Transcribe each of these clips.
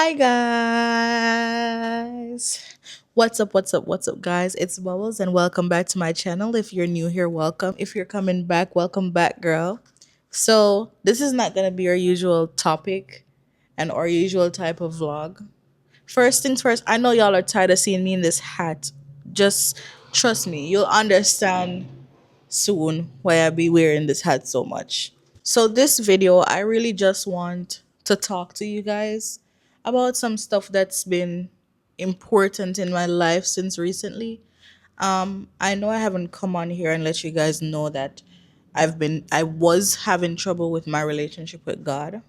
Hi guys. What's up, guys? It's Bubbles and welcome back to my channel. If you're new here, welcome. If you're coming back, welcome back, girl. So, this is not going to be our usual topic and our usual type of vlog. First things first, I know y'all are tired of seeing me in this hat. Just trust me, you'll understand soon why I be wearing this hat so much. So this video, I really just want to talk to you guys about some stuff that's been important in my life since recently. I know I haven't come on here and let you guys know that I was having trouble with my relationship with God.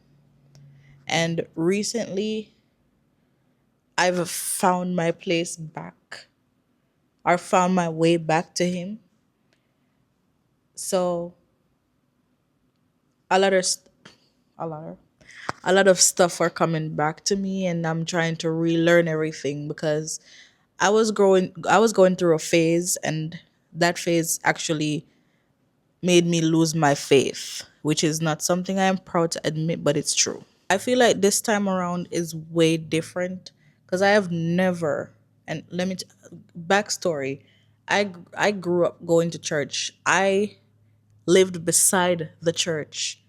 And recently I've found my place back or found my way back to him. So a lot of st- a lot of stuff are coming back to me, and I'm trying to relearn everything because I was going through a phase, and that phase actually made me lose my faith, which is not something I am proud to admit, but it's true. I feel like this time around is way different because I have never, and backstory, I grew up going to church. I lived beside the church.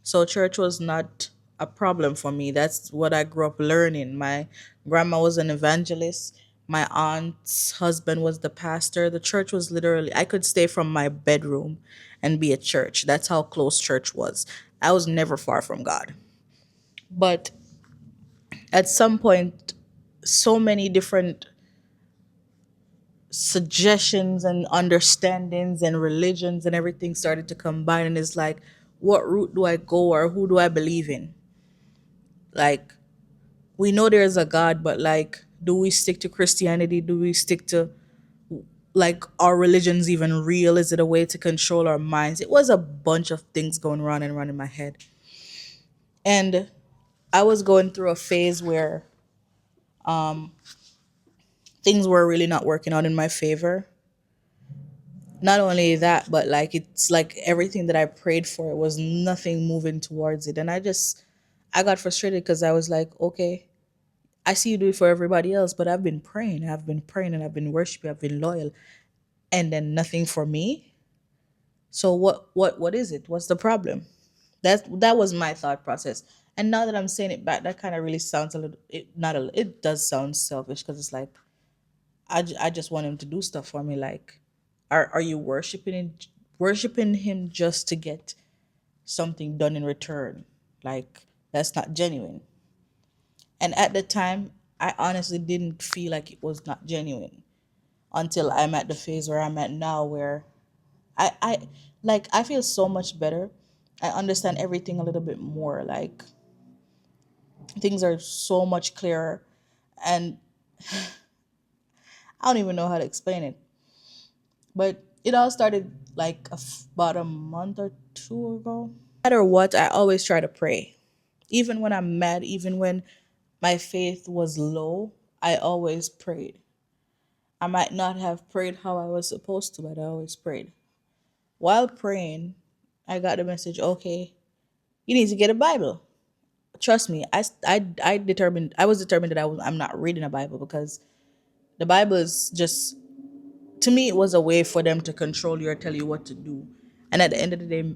So church was not a problem for me. That's what I grew up learning. My grandma was an evangelist. My aunt's husband was the pastor. The church was literally, I could stay from my bedroom and be at church. That's how close church was. I was never far from God. But at some point, so many different suggestions and understandings and religions and everything started to combine. And it's like, what route do I go or who do I believe in? Like, we know there's a God, but like, do we stick to Christianity? Do we stick to like our religion's even real? Is it a way to control our minds? It was a bunch of things going round and round in my head. And I was going through a phase where things were really not working out in my favor. Not only that, but like it's like everything that I prayed for was nothing moving towards it. And I got frustrated because I was like, okay, I see you do it for everybody else, but I've been praying and I've been worshiping, I've been loyal, and then nothing for me. So what is it? What's the problem? That was my thought process. And now that I'm saying it back, that kind of really sounds a little it not a it does sound selfish because it's like I just want him to do stuff for me. Like, are you worshiping him just to get something done in return? Like, that's not genuine. And at the time, I honestly didn't feel like it was not genuine until I'm at the phase where I'm at now, where I like I feel so much better. I understand everything a little bit more. Like, things are so much clearer, and I don't even know how to explain it. But it all started like about a month or two ago. No matter what, I always try to pray. Even when I'm mad, even when my faith was low, I always prayed. I might not have prayed how I was supposed to, but I always prayed. While praying, I got the message, okay, you need to get a Bible. Trust me, I was determined that I'm not reading a Bible because the Bible is just, to me, it was a way for them to control you or tell you what to do. And at the end of the day,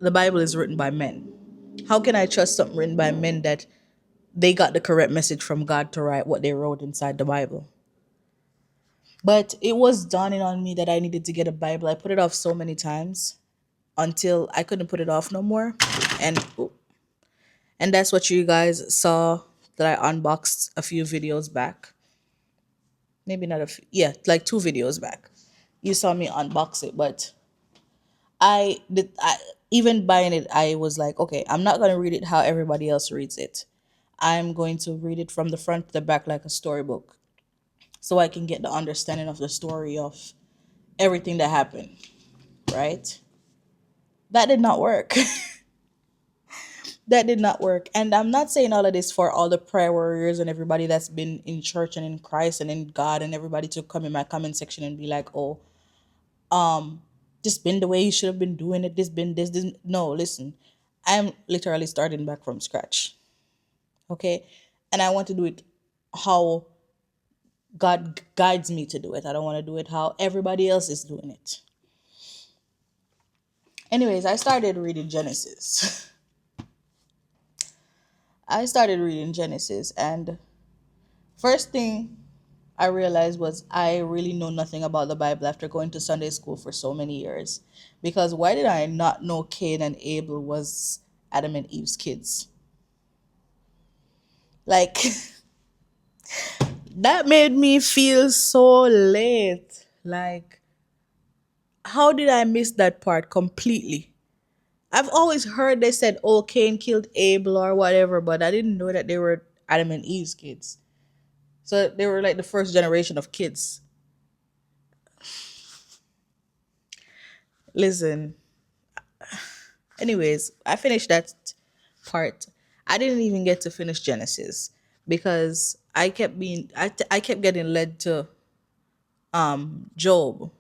the Bible is written by men. How can I trust something written by men that they got the correct message from God to write what they wrote inside the Bible? But it was dawning on me that I needed to get a Bible. I put it off so many times until I couldn't put it off no more. And that's what you guys saw that I unboxed a few videos back. Maybe not a few, yeah, like two videos back. You saw me unbox it, but I even buying it, I was like, okay, I'm not gonna read it how everybody else reads it. I'm going to read it from the front to the back like a storybook, so I can get the understanding of the story of everything that happened. Right? That did not work. That did not work. And I'm not saying all of this for all the prayer warriors and everybody that's been in church and in Christ and in God, and everybody to come in my comment section and be like, oh, this been the way you should have been doing it. This. No, listen, I'm literally starting back from scratch. Okay. and I want to do it how God guides me to do it. I don't want to do it how everybody else is doing it. Anyways, I started reading Genesis. I started reading Genesis, and first thing I realized was I really know nothing about the Bible after going to Sunday school for so many years. Because why did I not know Cain and Abel was Adam and Eve's kids? Like, that made me feel so late. Like, how did I miss that part completely? I've always heard they said, oh, Cain killed Abel or whatever, but I didn't know that they were Adam and Eve's kids. So they were like the first generation of kids. Listen, anyways, I finished that part. I didn't even get to finish Genesis because I kept getting led to Job,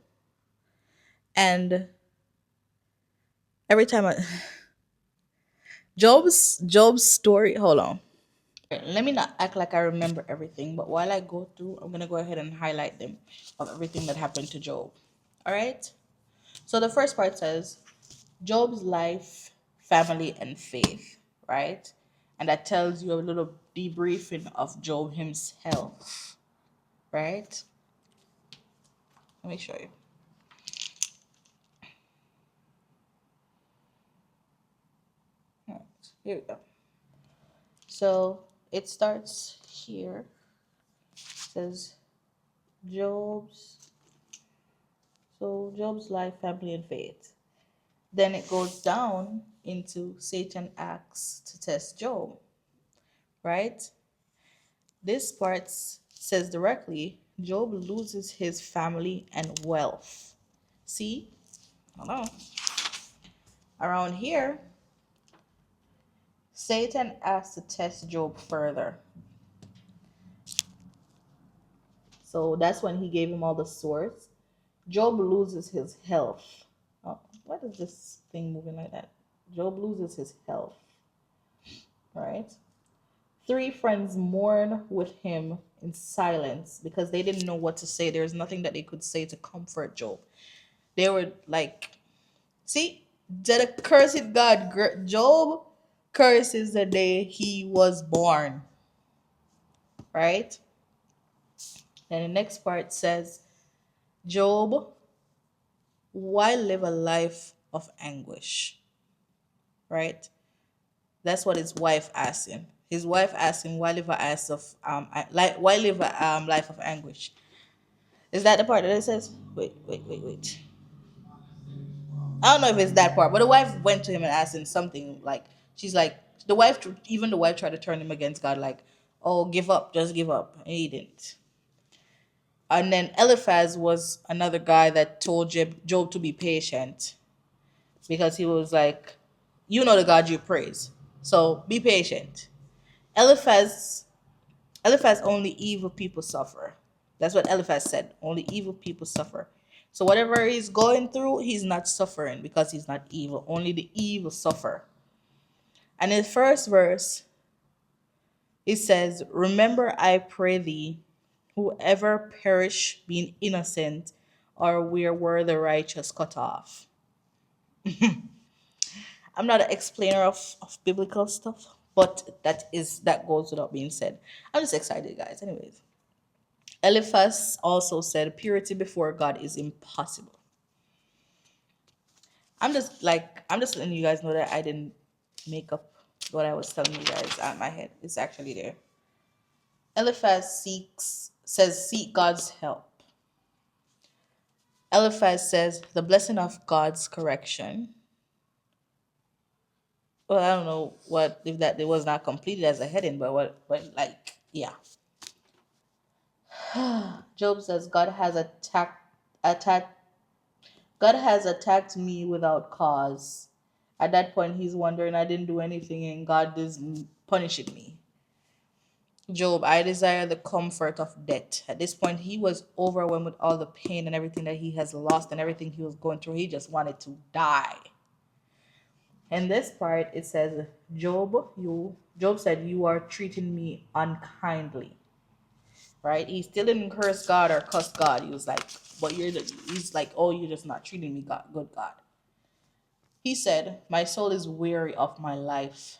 and every time I Job's story. Hold on. Let me not act like I remember everything, but while I go through, I'm gonna go ahead and highlight them of everything that happened to Job. All right. So the first part says Job's life, family, and faith. Right, and that tells you a little debriefing of Job himself. Right. Let me show you. All right, here we go. So it starts here. It says Job's Job's life, family, and faith. Then it goes down into Satan acts to test Job, right? This part says directly Job loses his family and wealth. See? Hold on. Around here, Satan asks to test Job further. So that's when he gave him all the swords. Job loses his health. Oh, what is this thing moving like that? Job loses his health, right? Three friends mourn with him in silence because they didn't know what to say. There's nothing that they could say to comfort Job. They were like, see, the cursed God, Job curses the day he was born, right? Then the next part says, Job, why live a life of anguish, right? That's what his wife asked him. His wife asked him, "Why live a life of why live a life of anguish?" Is that the part that it says? Wait. I don't know if it's that part, but the wife went to him and asked him something like, she's like, even the wife tried to turn him against God, like, "Oh, give up, just give up," and he didn't. And then Eliphaz was another guy that told Job to be patient because he was like, "You know the God you praise, so be patient." Eliphaz Eliphaz, only evil people suffer. That's what Eliphaz said. Only evil people suffer. So whatever he's going through, he's not suffering because he's not evil. Only the evil suffer. And in the first verse, it says, remember, I pray thee, whoever perish being innocent, or where were the righteous cut off. I'm not an explainer of biblical stuff, but that goes without being said. I'm just excited, guys. Anyways. Eliphaz also said, purity before God is impossible. I'm just letting you guys know that I didn't make up what I was telling you guys out of my head. It's actually there. Eliphaz says, seek God's help. Eliphaz says, the blessing of God's correction. Well, I don't know what if that it was not completed as a heading, but like, yeah. Job says, God has attacked me without cause. At that point, he's wondering, I didn't do anything and God is punishing me. Job, I desire the comfort of death. At this point, he was overwhelmed with all the pain and everything that he has lost and everything he was going through. He just wanted to die. In this part, it says, Job said, you are treating me unkindly. Right? He still didn't curse God or cuss God. He was like, he's like, oh, you're just not treating me God, good God. He said, my soul is weary of my life.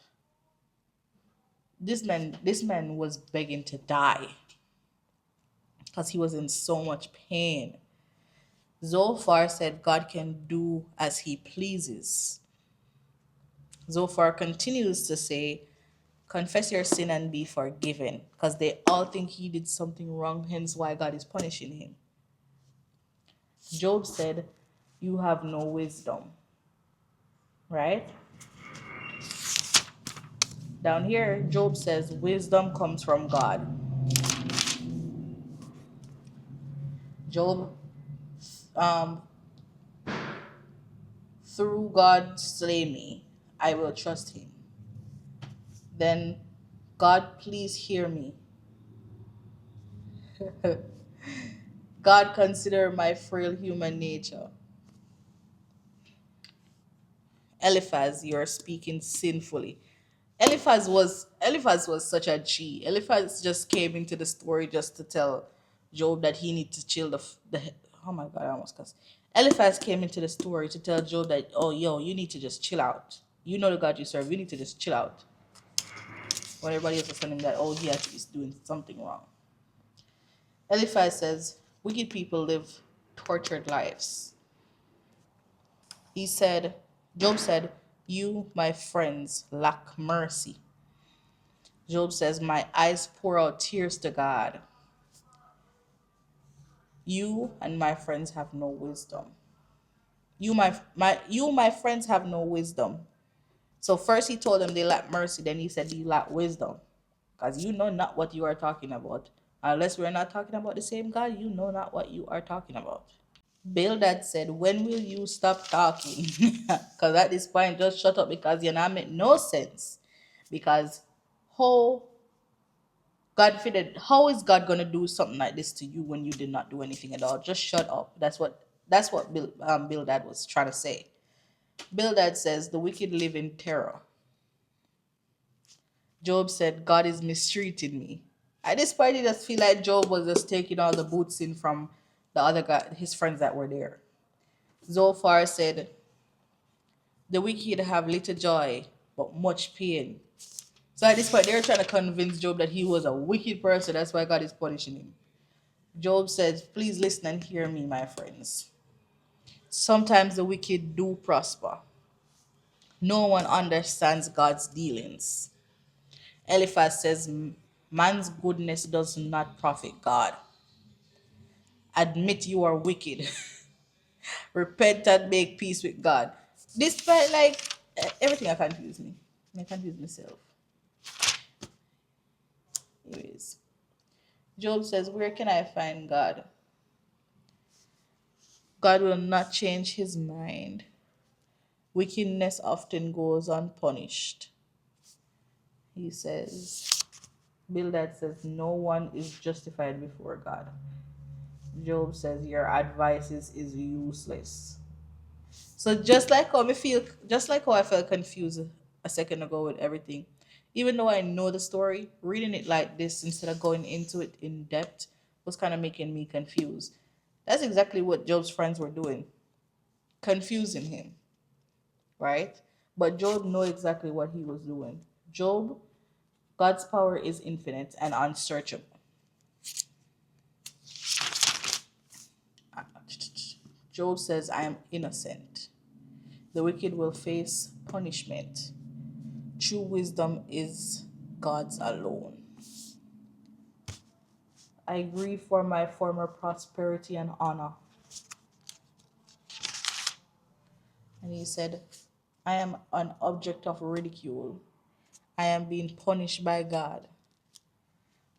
This man was begging to die because he was in so much pain. Zophar said God can do as he pleases. Zophar continues to say, confess your sin and be forgiven, because they all think he did something wrong, hence why God is punishing him. Job said, you have no wisdom. Right? Down here, Job says, wisdom comes from God. Job, um, through God slay me, I will trust him. Then, God, please hear me. God, consider my frail human nature. Eliphaz, you are speaking sinfully. Eliphaz was such a G. Eliphaz just came into the story just to tell Job that he needs to chill the oh my god, I almost cussed. Eliphaz came into the story to tell Job that, oh yo, you need to just chill out. You know the God you serve, you need to just chill out. When everybody else was telling him that, oh, he's doing something wrong. Eliphaz says, wicked people live tortured lives. He said, Job said, you, my friends, lack mercy. Job says, my eyes pour out tears to God. You and my friends have no wisdom. You, my friends, have no wisdom. So first he told them they lack mercy, then he said you lack wisdom. Because you know not what you are talking about. Unless we're not talking about the same God, you know not what you are talking about. Bildad said, when will you stop talking? Because at this point, just shut up because you're not make no sense. Because how how is God gonna do something like this to you when you did not do anything at all? Just shut up. That's what Bildad was trying to say. Bildad says the wicked live in terror. Job said God is mistreating me. At this point, I just feel like Job was just taking all the boots in from the other guy, his friends that were there. Zophar said the wicked have little joy but much pain. So at this point, they were trying to convince Job that he was a wicked person. That's why God is punishing him. Job says, please listen and hear me, my friends. Sometimes the wicked do prosper. No one understands God's dealings. Eliphaz says, man's goodness does not profit God. Admit you are wicked. Repent and make peace with God. Despite everything, I confuse me. I confuse myself. Anyways, Job says, where can I find God? God will not change his mind. Wickedness often goes unpunished. He says, Bildad says, no one is justified before God. Job says, your advice is useless. So just like how I felt confused a second ago with everything, even though I know the story, reading it like this instead of going into it in depth was kind of making me confused. That's exactly what Job's friends were doing, confusing him, right? But Job knew exactly what he was doing. Job, God's power is infinite and unsearchable. Job says, I am innocent. The wicked will face punishment. True wisdom is God's alone. I grieve for my former prosperity and honor. And he said, I am an object of ridicule. I am being punished by God.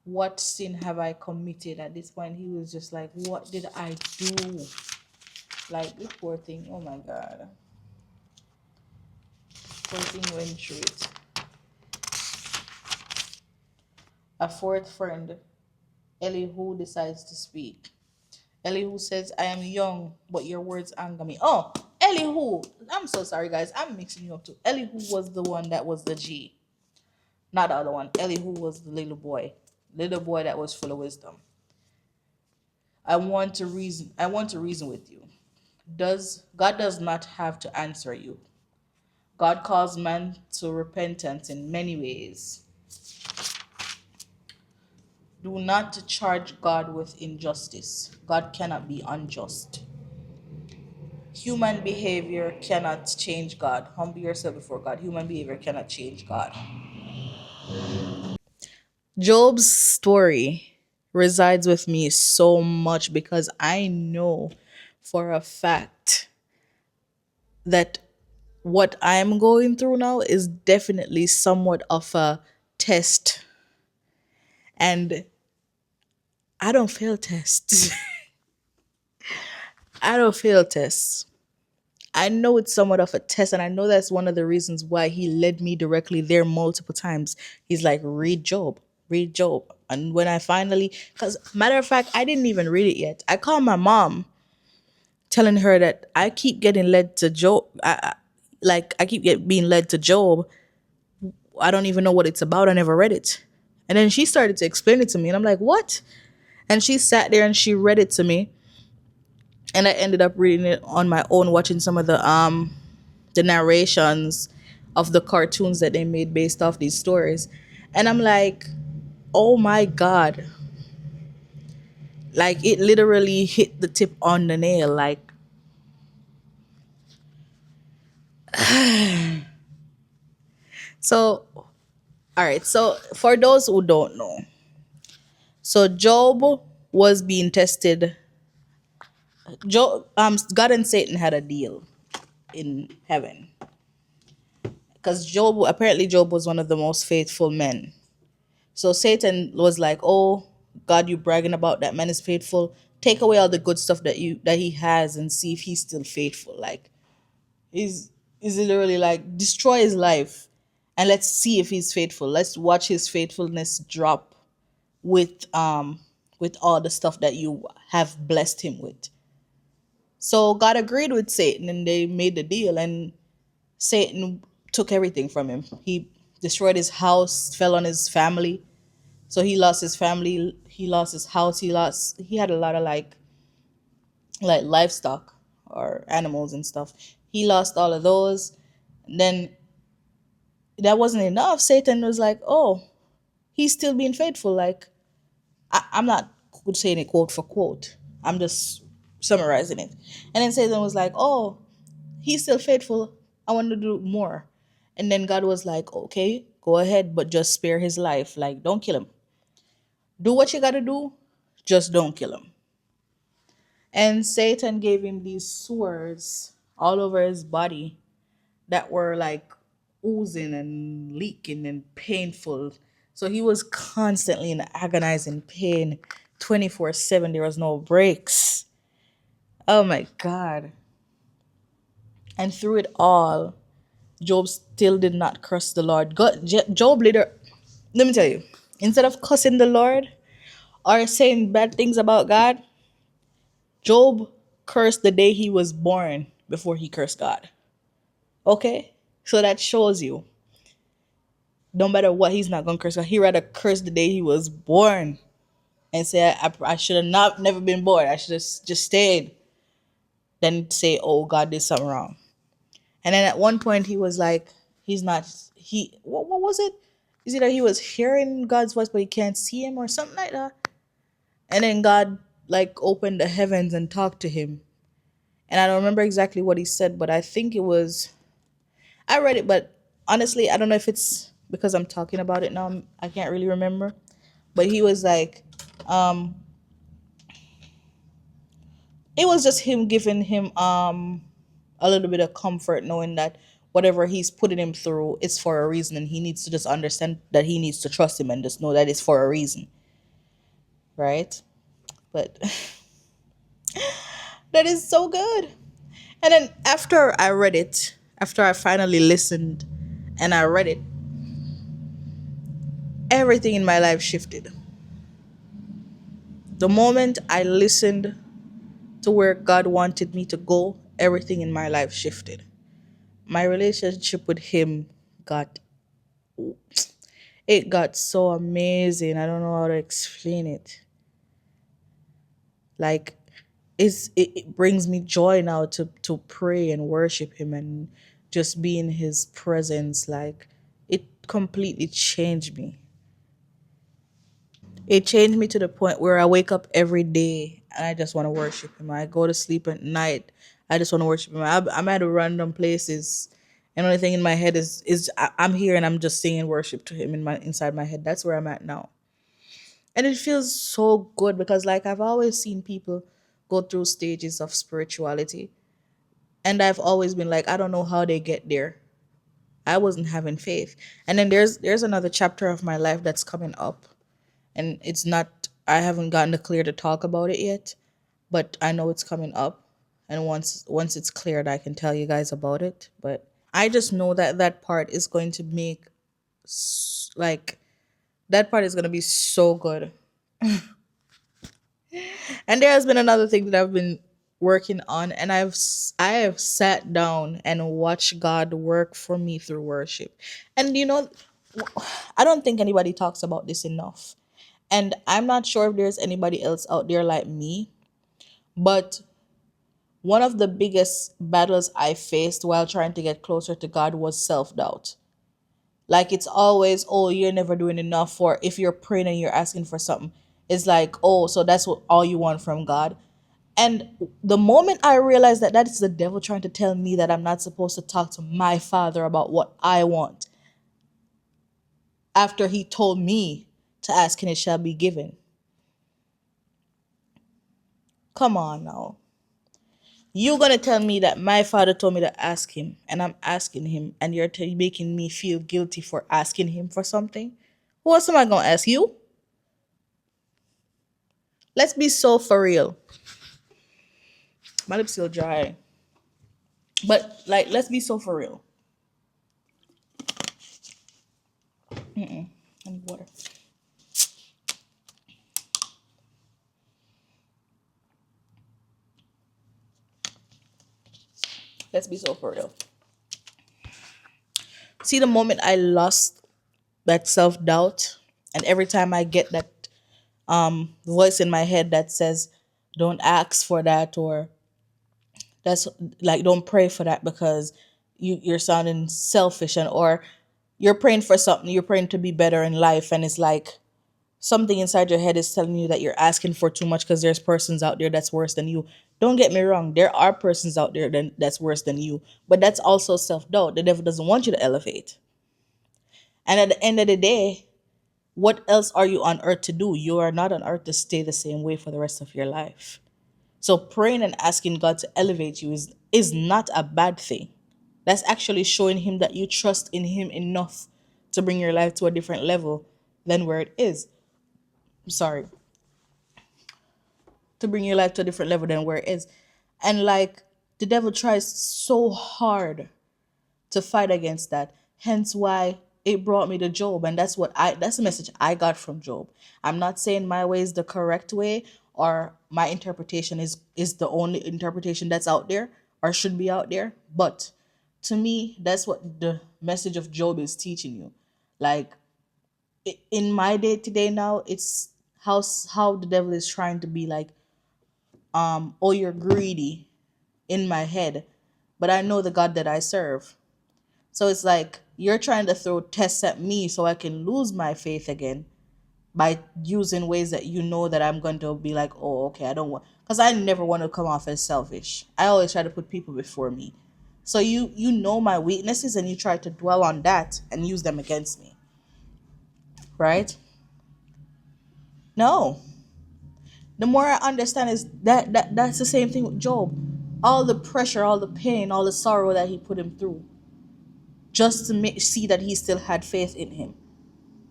What sin have I committed? At this point, he was just like, what did I do? Like, this poor thing, oh my God. Poor thing went through it. A fourth friend, Elihu, decides to speak. Elihu says, I am young, but your words anger me. Oh, Elihu. I'm so sorry, guys. I'm mixing you up too. Elihu was the one that was the G, not the other one. Elihu was the little boy that was full of wisdom. I want to reason. I want to reason with you. Does God does not have to answer you. God calls man to repentance in many ways. Do not charge God with injustice. God cannot be unjust. Human behavior cannot change God. Humble yourself before God. Human behavior cannot change God. Job's story resides with me so much because I know for a fact that what I'm going through now is definitely somewhat of a test. And I don't fail tests. I don't fail tests. I know it's somewhat of a test, and I know that's one of the reasons why he led me directly there multiple times. He's like, read Job, read Job. And when I finally, because matter of fact, I didn't even read it yet. I called my mom telling her that I keep getting led to Job. I keep being led to Job. I don't even know what it's about. I never read it. And then she started to explain it to me, and I'm like, what? And she sat there and she read it to me. And I ended up reading it on my own, watching some of the narrations of the cartoons that they made based off these stories. And I'm like, oh my God. Like it literally hit the tip on the nail. Like, so, all right. So, for those who don't know, so Job was being tested. Job, God and Satan had a deal in heaven because Job was one of the most faithful men. So Satan was like, "Oh, God, you bragging about that man is faithful. Take away all the good stuff that he has and see if he's still faithful." Like he's literally like destroy his life and let's see if he's faithful. Let's watch his faithfulness drop with all the stuff that you have blessed him with. So God agreed with Satan and they made the deal, and Satan took everything from him. He destroyed his house, fell on his family. So he lost his family, he lost his house, he had a lot of like livestock or animals and stuff. He lost all of those. Then that wasn't enough. Satan was like, "Oh, he's still being faithful." Like I'm not saying it quote for quote. I'm just summarizing it. And then Satan was like, "Oh, he's still faithful. I want to do more." And then God was like, "Okay, go ahead, but just spare his life. Like, don't kill him. Do what you got to do. Just don't kill him." And Satan gave him these sores all over his body that were like oozing and leaking and painful. So he was constantly in agonizing pain 24/7. There was no breaks. Oh my God. And through it all, Job still did not curse the Lord. Job later, let me tell you, instead of cussing the Lord or saying bad things about God, Job cursed the day he was born before he cursed God. Okay? So that shows you, no matter what, he's not going to curse God. He rather curse the day he was born and say, I should have not never been born. I should have just stayed. Than say, oh, God did something wrong. And then at one point, he was like, he's not, what was it? Is it that he was hearing God's voice, but he can't see him or something like that? And then God, like, opened the heavens and talked to him. And I don't remember exactly what he said, but I think it was, I read it, but honestly, I don't know if it's because I'm talking about it now. I can't really remember. But he was like, it was just him giving him a little bit of comfort, knowing that whatever he's putting him through, it's for a reason, and he needs to just understand that he needs to trust him and just know that it's for a reason, right? But that is so good. And then after I finally listened and I read it, everything in my life shifted. The moment I listened to where God wanted me to go, everything in my life shifted. My relationship with him got it got so amazing. I don't know how to explain it. Like it brings me joy now to pray and worship him and just be in his presence. Like it completely changed me. It changed me to the point where I wake up every day and I just want to worship him. I go to sleep at night. I just want to worship him. I'm at random places, and only thing in my head I'm here and I'm just singing worship to him in my inside my head. That's where I'm at now, and it feels so good because like I've always seen people go through stages of spirituality, and I've always been like, I don't know how they get there. I wasn't having faith, and then there's another chapter of my life that's coming up, and it's not I haven't gotten the clear to talk about it yet, but I know it's coming up, and once it's cleared I can tell you guys about it. But I just know that that part is going to make like that part is going to be so good. And there has been another thing that I've been working on, and I have sat down and watched God work for me through worship. And I don't think anybody talks about this enough. And I'm not sure if there's anybody else out there like me, but one of the biggest battles I faced while trying to get closer to God was self-doubt. Like it's always, oh, you're never doing enough. Or if you're praying and you're asking for something, it's like, oh, so that's what all you want from God. And the moment I realized that that is the devil trying to tell me that I'm not supposed to talk to my father about what I want after he told me to ask and it shall be given. Come on now. You're gonna tell me that my father told me to ask him, and I'm asking him, and you're making me feel guilty for asking him for something? Who else am I gonna ask you? Let's be so for real. My lips still dry, but like, let's be so for real. I need water. Let's be so for real. See, the moment I lost that self doubt, and every time I get that voice in my head that says, "Don't ask for that," or that's like, "Don't pray for that because you're sounding selfish," and or you're praying for something, you're praying to be better in life, and it's like something inside your head is telling you that you're asking for too much because there's persons out there that's worse than you. Don't get me wrong, there are persons out there that's worse than you, but that's also self-doubt. The devil doesn't want you to elevate. And at the end of the day, what else are you on earth to do? You are not on earth to stay the same way for the rest of your life. So praying and asking God to elevate you is not a bad thing. That's actually showing him that you trust in him enough to bring your life to a different level than where it is. Sorry, to bring your life to a different level than where it is. And like the devil tries so hard to fight against that. Hence why it brought me to Job. And that's the message I got from Job. I'm not saying my way is the correct way or my interpretation is the only interpretation that's out there or should be out there. But to me, that's what the message of Job is teaching you. Like in my day to day now, it's how the devil is trying to be like, oh, you're greedy in my head, but I know the God that I serve. So it's like you're trying to throw tests at me so I can lose my faith again by using ways that you know that I'm going to be like, oh, okay, I don't want, because I never want to come off as selfish. I always try to put people before me. So you know my weaknesses and you try to dwell on that and use them against me, right? No. The more I understand is that's the same thing with Job. All the pressure, all the pain, all the sorrow that he put him through, just to see that he still had faith in him.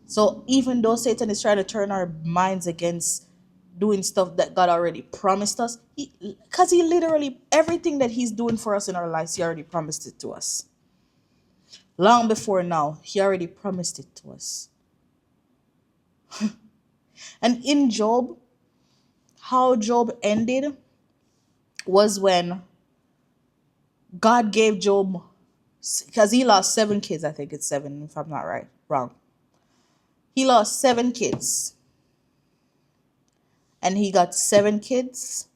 So even though Satan is trying to turn our minds against doing stuff that God already promised us, because he literally, everything that he's doing for us in our lives, he already promised it to us. Long before now, he already promised it to us. And in Job, how Job ended was when God gave Job, because he lost 7 kids. I think it's 7, if I'm not wrong. He lost 7 kids, and he got 7 kids.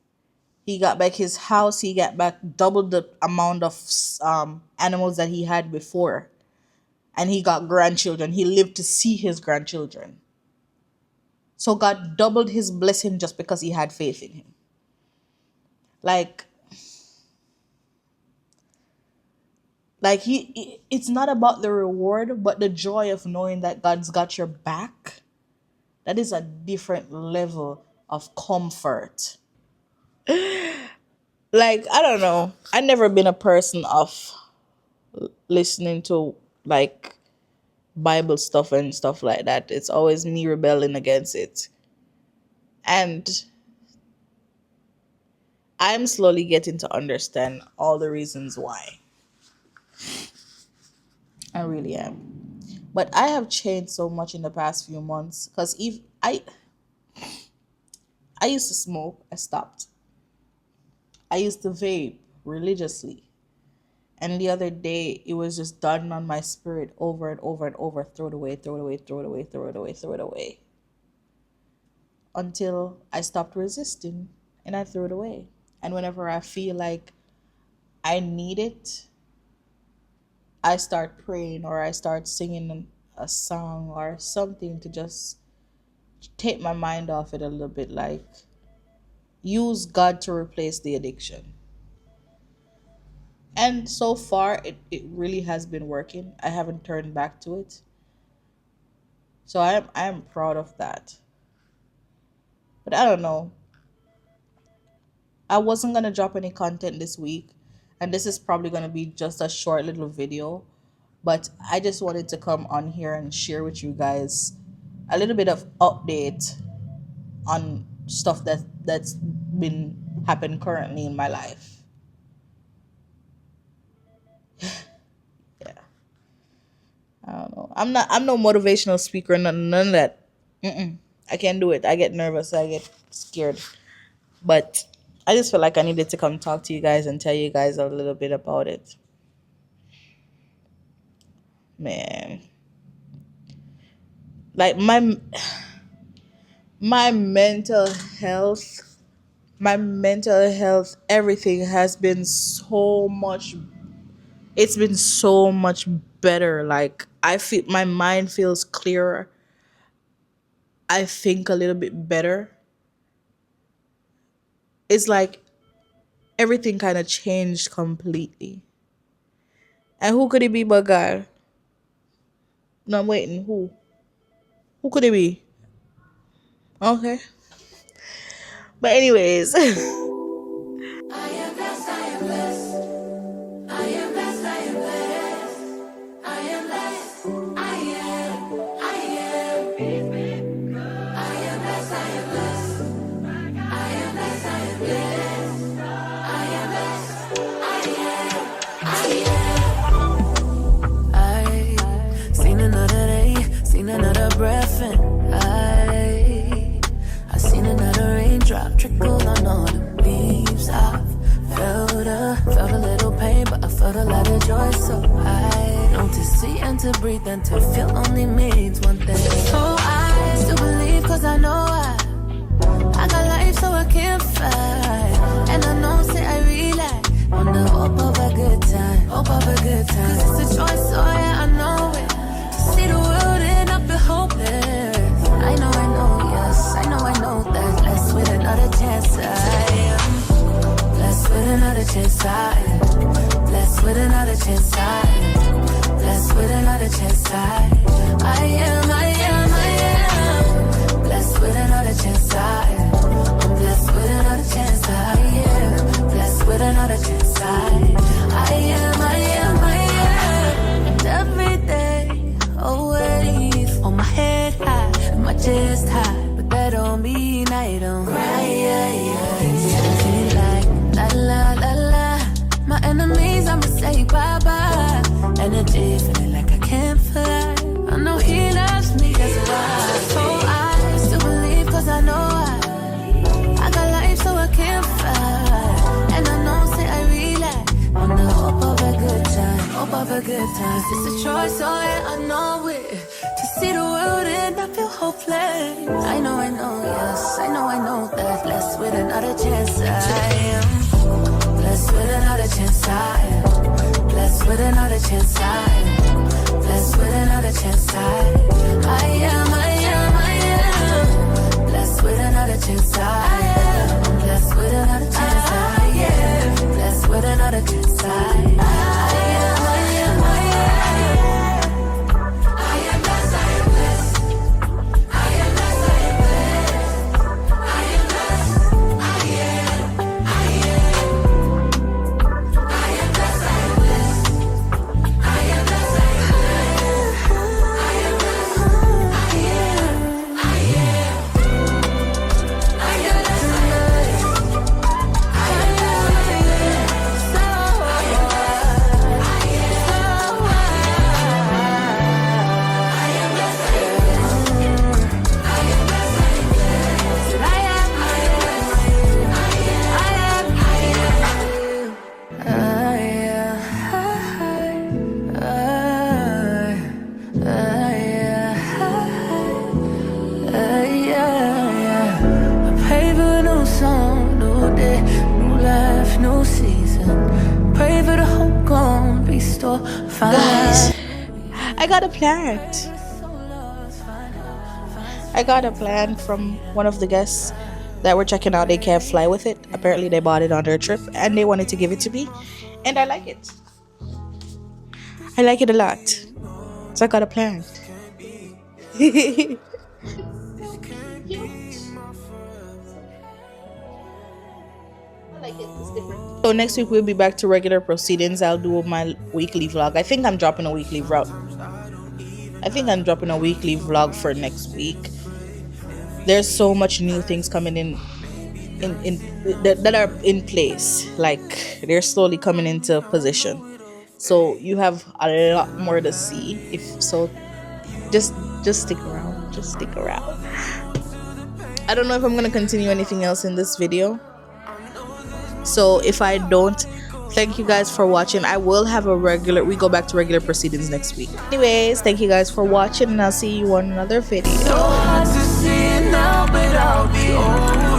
He got back his house. He got back double the amount of animals that he had before, and he got grandchildren. He lived to see his grandchildren. So God doubled his blessing just because he had faith in him. Like it's not about the reward, but the joy of knowing that God's got your back. That is a different level of comfort. Like, I don't know. I never been a person of listening to like Bible stuff and stuff like that. It's always me rebelling against it. And I'm slowly getting to understand all the reasons why. I really am. But I have changed so much in the past few months, because if I used to smoke, I stopped. I used to vape religiously. And the other day, it was just done on my spirit over and over and over. Throw it away, throw it away, throw it away, throw it away, throw it away. Until I stopped resisting and I threw it away. And whenever I feel like I need it, I start praying or I start singing a song or something to just take my mind off it a little bit. Like, use God to replace the addiction. And so far, it really has been working. I haven't turned back to it. So I am proud of that. But I don't know. I wasn't going to drop any content this week. And this is probably going to be just a short little video. But I just wanted to come on here and share with you guys a little bit of update on stuff that's been happening currently in my life. Yeah. I don't know. I'm no motivational speaker, none of that. I can't do it. I get nervous. I get scared. But I just feel like I needed to come talk to you guys and tell you guys a little bit about it. Man. Like my mental health, everything has been so much, it's been so much better. Like, I feel my mind feels clearer. I think a little bit better. It's like everything kind of changed completely. And who could it be but God? No, I'm waiting. Who? Who could it be? Okay. But anyways. I am blessed, I am blessed. I am blessed, I am blessed. I am blessed, I am, I am. I am blessed, I am blessed. I am blessed, I am blessed. I am blessed, I am, I am. I seen another day, seen another breath, and I seen another raindrop trickle on all the leaves. I felt a little pain, but I felt a lot of joy. So I know to see and to breathe and to feel only means one thing. So I still believe, cause I know I got life, so I can't fight. And I know, say I realize on the hope of a good time, hope of a good time. Cause it's a choice, so yeah, I know it. To see the world and not be hopeless. I know, yes, I know that. Blessed with another chance, I am. Blessed with another chance, I am. Blessed with another chance, I am. Blessed with another chance, I am. Blessed with another chance, I am. I'm blessed with another chance, I am. Blessed with another chance, I am. And every day, always on my head high, and my chest high, but that don't mean I don't cry. Feel like la la la la. My enemies, I'ma say bye bye. Energy feeling like I can't fly. I know he loves me, that's why. So I still believe, cause I know I got life, so I can't fight. And I know, say I realize on the hope a good time. It's a choice, oh yeah, I know it. To see the world and I feel hopeless. I know, yes, I know that. Blessed with another chance, I am. Blessed with another chance, I am. Blessed with another chance, I am. Blessed with another chance, I am. Blessed with another chance, I am. Blessed with another chance, I am. Blessed with another chance, I am. Guys, I got a plant. I got a plant from one of the guests that were checking out. They can't fly with it. Apparently, they bought it on their trip and they wanted to give it to me. And I like it. I like it a lot. So I got a plant. So next week we'll be back to regular proceedings. I'll do my weekly vlog. I think I'm dropping a weekly vlog. I think I'm dropping a weekly vlog for next week. There's so much new things coming in that are in place. Like they're slowly coming into position. So you have a lot more to see. If so, just stick around. Just stick around. I don't know if I'm gonna continue anything else in this video. So if I don't, thank you guys for watching. I will have we go back to regular proceedings next week. Anyways, thank you guys for watching and I'll see you on another video. So hard to see it now, but I'll be